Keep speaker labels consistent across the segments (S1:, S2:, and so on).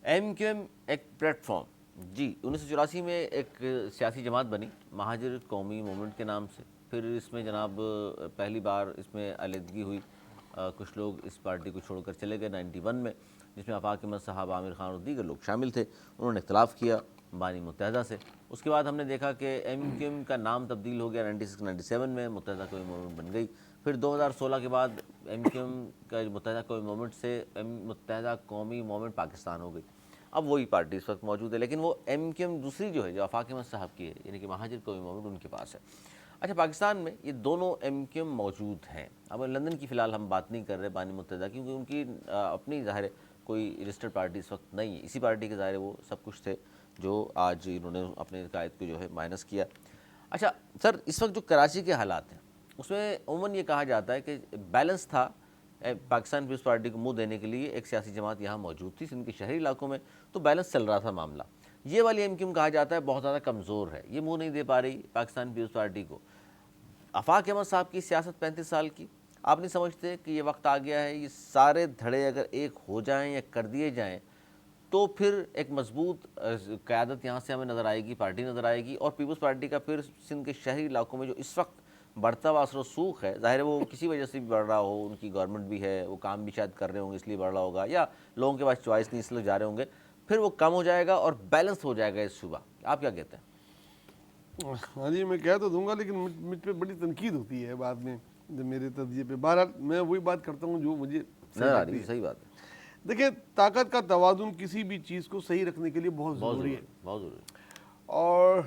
S1: M Q M ایک plate form جی 1984 میں ایک سیاسی جماعت بنی مہاجر قومی موومنٹ کے نام سے. پھر اس میں جناب پہلی بار اس میں علیحدگی ہوئی, کچھ لوگ اس پارٹی کو چھوڑ کر چلے گئے 91 میں, جس میں آفاق احمد صاحب, عامر خان اور دیگر لوگ شامل تھے. انہوں نے اختلاف کیا بانی متحدہ سے. اس کے بعد ہم نے دیکھا کہ ایم کیو ایم کا نام تبدیل ہو گیا 96-97 میں, متحدہ قومی موومنٹ بن گئی. پھر 2016 کے بعد ایم کیو ایم کا متحدہ قومی موومنٹ سے متحدہ قومی موومنٹ پاکستان ہو گئی. اب وہی پارٹی اس وقت موجود ہے, لیکن وہ ایم کیو ایم دوسری جو ہے جو آفاق احمد صاحب کی ہے, یعنی کہ مہاجر قومی موومنٹ, ان کے پاس ہے. اچھا, پاکستان میں یہ دونوں ایم کیو ایم موجود ہیں. اب لندن کی فی الحال ہم بات نہیں کر رہے بانی متحدہ, کیونکہ ان کی اپنی ظاہر ہے کوئی رجسٹرڈ پارٹی اس وقت نہیں ہے. اسی پارٹی کے ظاہر وہ سب کچھ تھے جو آج انہوں نے اپنے قائد کو جو ہے مائنس کیا. اچھا سر, اس وقت جو کراچی کے حالات ہیں اس میں عموماً یہ کہا جاتا ہے کہ بیلنس تھا پاکستان پیپلز پارٹی کو منہ دینے کے لیے, ایک سیاسی جماعت یہاں موجود تھی ان کے شہری علاقوں میں, تو بیلنس چل رہا تھا معاملہ. یہ والی ایم کیو ایم کہا جاتا ہے بہت زیادہ کمزور ہے, یہ منہ نہیں دے پا رہی پاکستان پیپلز پارٹی کو. آفاق احمد صاحب کی سیاست 35 سال کی, آپ نہیں سمجھتے کہ یہ وقت آ گیا ہے یہ سارے دھڑے اگر ایک ہو جائیں یا کر دیے جائیں تو پھر ایک مضبوط قیادت یہاں سے ہمیں نظر آئے گی, پارٹی نظر آئے گی, اور پیپلز پارٹی کا پھر سندھ کے شہری علاقوں میں جو اس وقت بڑھتا ہوا اثر و رسوخ ہے, ظاہر ہے وہ کسی وجہ سے بھی بڑھ رہا ہو, ان کی گورنمنٹ بھی ہے, وہ کام بھی شاید کر رہے ہوں گے اس لیے بڑھ رہا ہوگا, یا لوگوں کے پاس چوائس نہیں اس لیے جا رہے ہوں گے, پھر وہ کم ہو جائے گا اور بیلنس ہو جائے گا اس صوبہ. آپ کیا کہتے ہیں؟
S2: ہاں جی, میں کہہ تو دوں گا, لیکن مجھ پہ بڑی تنقید ہوتی ہے بعد میں جب میرے تجزیے پہ. بہرحال میں وہی بات کرتا ہوں جو مجھے صحیح لگتی ہے.
S1: صحیح بات ہے,
S2: دیکھیں, طاقت کا توازن کسی بھی چیز کو صحیح رکھنے کے لیے بہت ضروری ہے,
S1: بہت ضروری.
S2: اور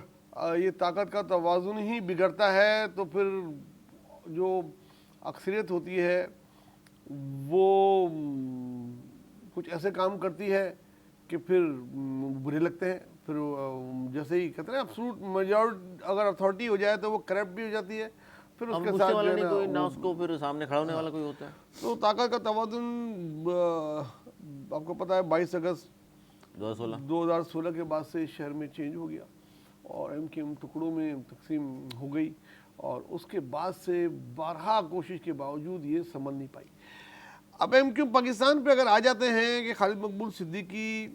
S2: یہ طاقت کا توازن ہی بگڑتا ہے تو پھر جو اکثریت ہوتی ہے وہ کچھ ایسے کام کرتی ہے کہ پھر برے لگتے ہیں. پھر جیسے ہی کہتے ہیں ایبسولوٹ میجورٹی اگر اتھارٹی ہو جائے تو وہ کرپٹ بھی ہو جاتی ہے, پھر اس کے ساتھ جو ہے
S1: کوئی نہ اس کو پھر سامنے کھڑا ہونے والا کوئی ہوتا ہے.
S2: تو طاقت کا توازن آپ کو پتہ ہے 22 اگست 2016 کے بعد سے شہر میں چینج ہو گیا اور ایم کیو ایم ٹکڑوں میں تقسیم ہو گئی, اور اس کے بعد سے بارہا کوشش کے باوجود یہ سنبھل نہیں پائی. اب ایم کیو پاکستان پہ اگر آ جاتے ہیں کہ خالد مقبول صدیقی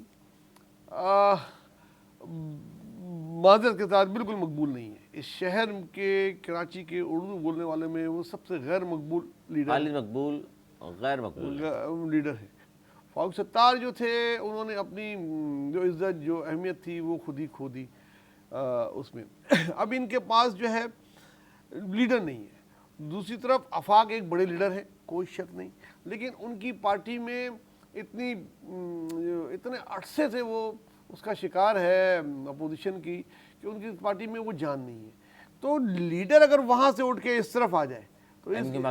S2: معذرت کے ساتھ بالکل مقبول نہیں ہے. اس شہر کے کراچی کے اردو بولنے والے میں وہ سب سے غیر مقبول لیڈر,
S1: خالد مقبول غیر مقبول
S2: لیڈر ہے. فاروق ستار جو تھے انہوں نے اپنی جو عزت جو اہمیت تھی وہ خود ہی کھو دی اس میں. اب ان کے پاس جو ہے لیڈر نہیں ہے. دوسری طرف آفاق ایک بڑے لیڈر ہیں, کوئی شک نہیں, لیکن ان کی پارٹی میں اتنے عرصے سے وہ اس کا شکار ہے اپوزیشن کی کہ ان کی پارٹی میں وہ جان نہیں ہے. تو لیڈر اگر وہاں سے اٹھ کے اس طرف آ جائے تو ایم کیو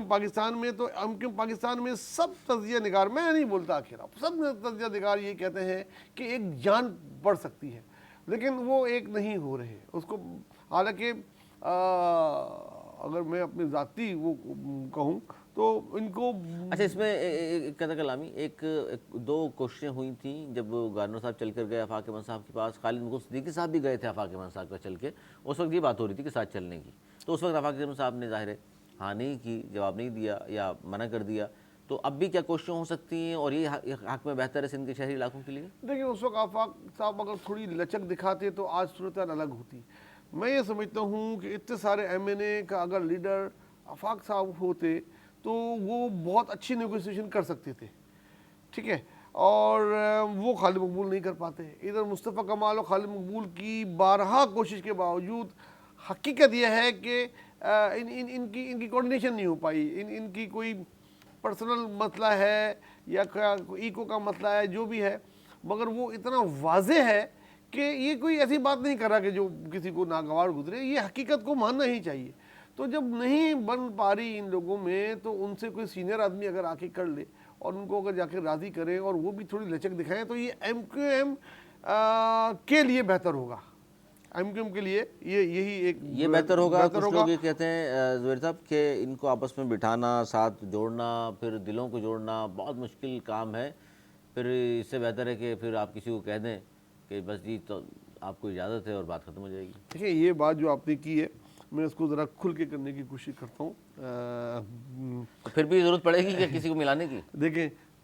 S2: پاکستان میں, تو ایم کیو پاکستان میں سب تجزیہ نگار, میں نہیں بولتا آخر, آپ سب تجزیہ نگار یہ کہتے ہیں کہ ایک جان بڑھ سکتی ہے, لیکن وہ ایک نہیں ہو رہے اس کو. حالانکہ اگر میں اپنے ذاتی وہ کہوں تو ان کو
S1: اچھا, اس میں قدر کلامی ایک دو کوششیں ہوئی تھیں جب گورنر صاحب چل کر گئے آفاق احمد صاحب کے پاس, خالد مقبول صدیقی صاحب بھی گئے تھے آفاق احمد صاحب کا چل کے, اس وقت یہ بات ہو رہی تھی کہ ساتھ چلنے کی, تو اس وقت آفاق احمد صاحب نے ظاہر ہے ہاں نہیں کی, جواب نہیں دیا یا منع کر دیا. تو اب بھی کیا کوششیں ہو سکتی ہیں اور یہ حق میں بہتر ہے سندھ کے شہری علاقوں کے لیے؟
S2: دیکھیں, اس وقت آفاق صاحب اگر تھوڑی لچک دکھاتے تو آج صورتحال الگ ہوتی. میں یہ سمجھتا ہوں کہ اتنے سارے ایم این اے کا اگر لیڈر آفاق صاحب ہوتے تو وہ بہت اچھی نیگوسیشن کر سکتے تھے, ٹھیک ہے, اور وہ خالد مقبول نہیں کر پاتے. ادھر مصطفیٰ کمال اور خالد مقبول کی بارہا کوشش کے باوجود حقیقت یہ ہے کہ ان کی کوارڈینیشن نہیں ہو پائی. ان کی کوئی پرسنل مسئلہ ہے یا ایکو کا مسئلہ ہے, جو بھی ہے, مگر وہ اتنا واضح ہے کہ یہ کوئی ایسی بات نہیں کر رہا کہ جو کسی کو ناگوار گزرے. یہ حقیقت کو ماننا ہی چاہیے. تو جب نہیں بن پا رہی ان لوگوں میں تو ان سے کوئی سینئر آدمی اگر آ کے کر لے اور ان کو اگر جا کے راضی کرے اور وہ بھی تھوڑی لچک دکھائیں تو یہ ایم کیو ایم کے لیے بہتر ہوگا. ایم کیو ایم کے لیے یہی ایک
S1: یہ بہتر ہوگا. کچھ لوگ یہ کہتے ہیں زبیر صاحب کہ ان کو آپس میں بٹھانا, ساتھ جوڑنا, پھر دلوں کو جوڑنا بہت مشکل کام ہے. پھر اس سے بہتر ہے کہ پھر آپ کسی کو کہہ دیں کہ بس جی تو آپ کو اجازت ہے اور بات ختم ہو جائے گی.
S2: دیکھیں, یہ بات جو آپ نے کی ہے میں اس کو ذرا کھل کے کرنے کی کوشش کرتا ہوں.
S1: تو پھر بھی ضرورت پڑے گی کہ کسی کو ملانے کی.
S2: دیکھیں,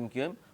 S1: MQM